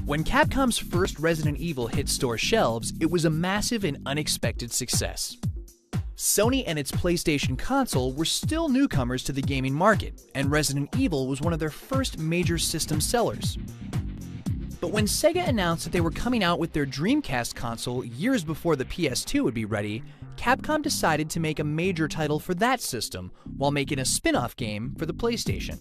When Capcom's first Resident Evil hit store shelves, it was a massive and unexpected success. Sony and its PlayStation console were still newcomers to the gaming market, and Resident Evil was one of their first major system sellers. But when Sega announced that they were coming out with their Dreamcast console years before the PS2 would be ready, Capcom decided to make a major title for that system while making a spin-off game for the PlayStation.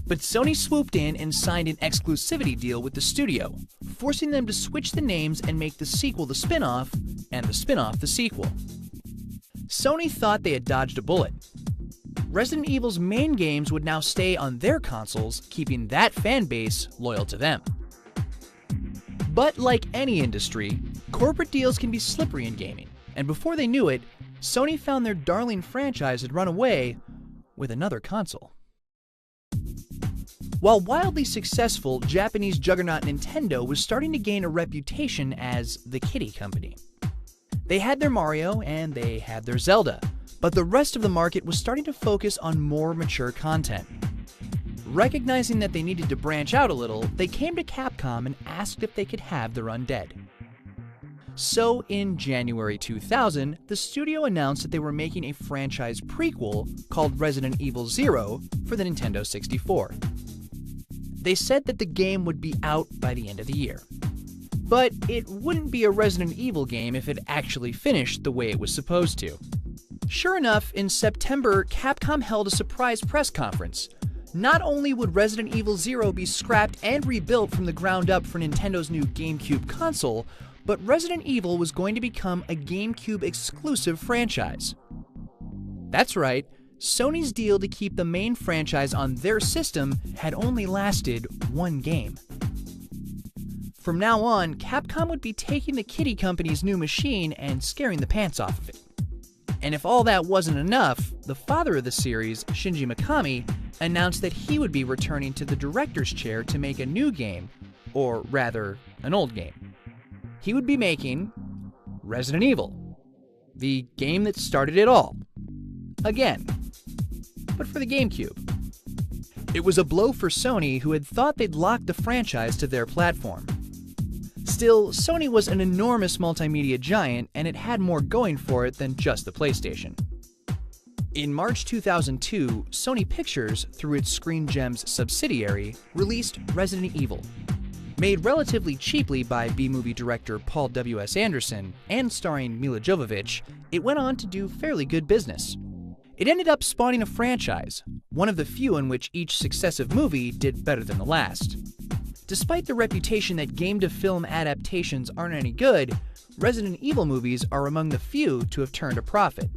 But Sony swooped in and signed an exclusivity deal with the studio, forcing them to switch the names and make the sequel the spin-off, and the spin-off the sequel. Sony thought they had dodged a bullet. Resident Evil's main games would now stay on their consoles, keeping that fan base loyal to them. But like any industry, corporate deals can be slippery in gaming, and before they knew it, Sony found their darling franchise had run away with another console. While wildly successful, Japanese juggernaut Nintendo was starting to gain a reputation as the kiddie company. They had their Mario and they had their Zelda, but the rest of the market was starting to focus on more mature content. Recognizing that they needed to branch out a little, they came to Capcom and asked if they could have their Undead. So in January 2000, the studio announced that they were making a franchise prequel called Resident Evil 0 for the Nintendo 64. They said that the game would be out by the end of the year. But it wouldn't be a Resident Evil game if it actually finished the way it was supposed to. Sure enough, in September, Capcom held a surprise press conference. Not only would Resident Evil 0 be scrapped and rebuilt from the ground up for Nintendo's new GameCube console, but Resident Evil was going to become a GameCube exclusive franchise. That's right, Sony's deal to keep the main franchise on their system had only lasted one game. From now on, Capcom would be taking the kiddie company's new machine and scaring the pants off of it. And if all that wasn't enough, the father of the series, Shinji Mikami, announced that he would be returning to the director's chair to make a new game, or rather, an old game. He would be making Resident Evil, the game that started it all. Again, but for the GameCube. It was a blow for Sony, who had thought they'd locked the franchise to their platform. Still, Sony was an enormous multimedia giant, and it had more going for it than just the PlayStation. In March 2002, Sony Pictures, through its Screen Gems subsidiary, released Resident Evil. Made relatively cheaply by B-movie director Paul W.S. Anderson and starring Mila Jovovich, it went on to do fairly good business. It ended up spawning a franchise, one of the few in which each successive movie did better than the last. Despite the reputation that game-to-film adaptations aren't any good, Resident Evil movies are among the few to have turned a profit.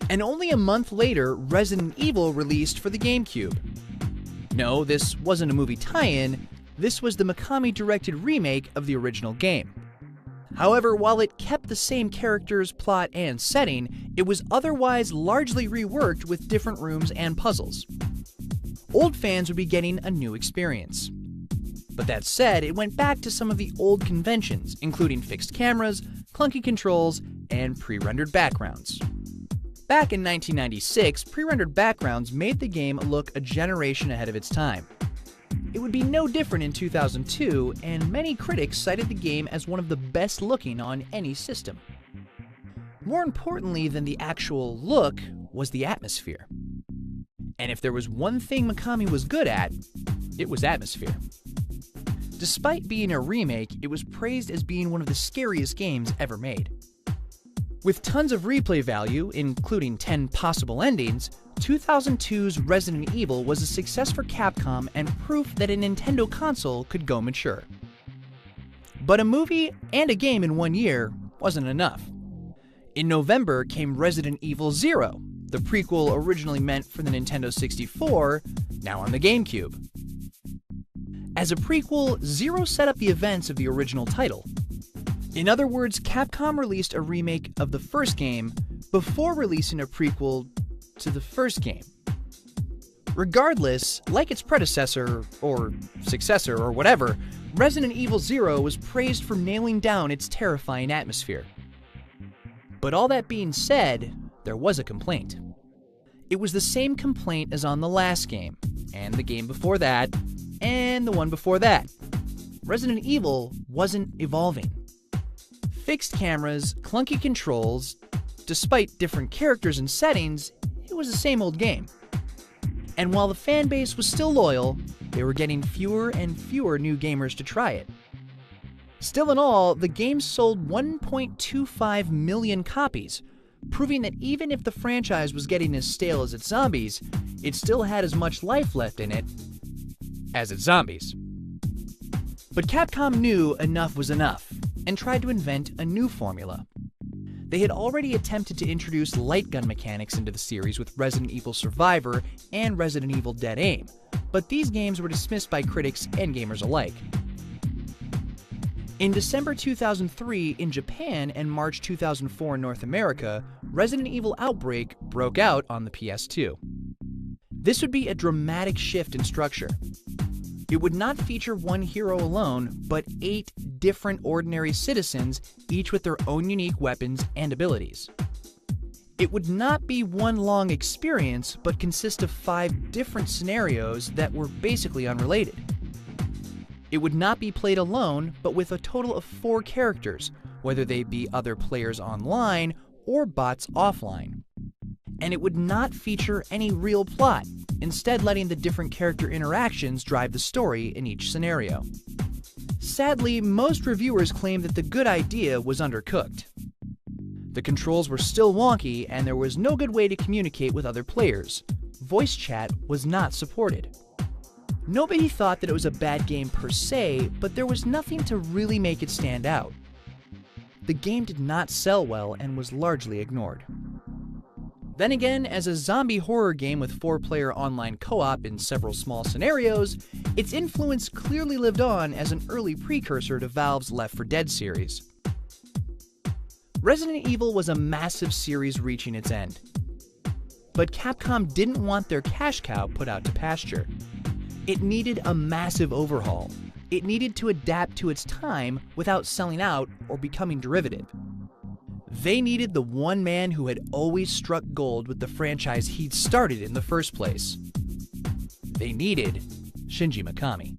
And only a month later, Resident Evil released for the GameCube. No, this wasn't a movie tie-in, this was the Mikami-directed remake of the original game. However, while it kept the same characters, plot, and setting, it was otherwise largely reworked with different rooms and puzzles. Old fans would be getting a new experience. But that said, it went back to some of the old conventions, including fixed cameras, clunky controls, and pre-rendered backgrounds. Back in 1996, pre-rendered backgrounds made the game look a generation ahead of its time. It would be no different in 2002, and many critics cited the game as one of the best looking on any system. More importantly than the actual look was the atmosphere. And if there was one thing Mikami was good at, it was atmosphere. Despite being a remake, it was praised as being one of the scariest games ever made. With tons of replay value, including 10 possible endings, 2002's Resident Evil was a success for Capcom and proof that a Nintendo console could go mature. But a movie and a game in 1 year wasn't enough. In November came Resident Evil 0, the prequel originally meant for the Nintendo 64, now on the GameCube. As a prequel, 0 set up the events of the original title. In other words, Capcom released a remake of the first game before releasing a prequel to the first game. Regardless, like its predecessor, or successor, or whatever, Resident Evil 0 was praised for nailing down its terrifying atmosphere. But all that being said, there was a complaint. It was the same complaint as on the last game, and the game before that, and the one before that. Resident Evil wasn't evolving. Fixed cameras, clunky controls, despite different characters and settings, it was the same old game. And while the fan base was still loyal, they were getting fewer and fewer new gamers to try it. Still in all, the game sold 1.25 million copies, proving that even if the franchise was getting as stale as its zombies, it still had as much life left in it as its zombies. But Capcom knew enough was enough, and tried to invent a new formula. They had already attempted to introduce light gun mechanics into the series with Resident Evil Survivor and Resident Evil Dead Aim, but these games were dismissed by critics and gamers alike. In December 2003 in Japan and March 2004 in North America, Resident Evil Outbreak broke out on the PS2. This would be a dramatic shift in structure. It would not feature one hero alone, but 8 different ordinary citizens, each with their own unique weapons and abilities. It would not be one long experience, but consist of 5 different scenarios that were basically unrelated. It would not be played alone, but with a total of 4 characters, whether they be other players online or bots offline. And it would not feature any real plot, instead letting the different character interactions drive the story in each scenario. Sadly, most reviewers claim that the good idea was undercooked. The controls were still wonky, and there was no good way to communicate with other players. Voice chat was not supported. Nobody thought that it was a bad game per se, but there was nothing to really make it stand out. The game did not sell well and was largely ignored. Then again, as a zombie horror game with 4-player online co-op in several small scenarios, its influence clearly lived on as an early precursor to Valve's Left 4 Dead series. Resident Evil was a massive series reaching its end. But Capcom didn't want their cash cow put out to pasture. It needed a massive overhaul. It needed to adapt to its time without selling out or becoming derivative. They needed the one man who had always struck gold with the franchise he'd started in the first place. They needed Shinji Mikami.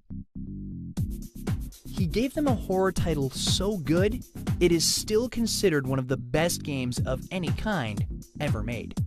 He gave them a horror title so good, it is still considered one of the best games of any kind ever made.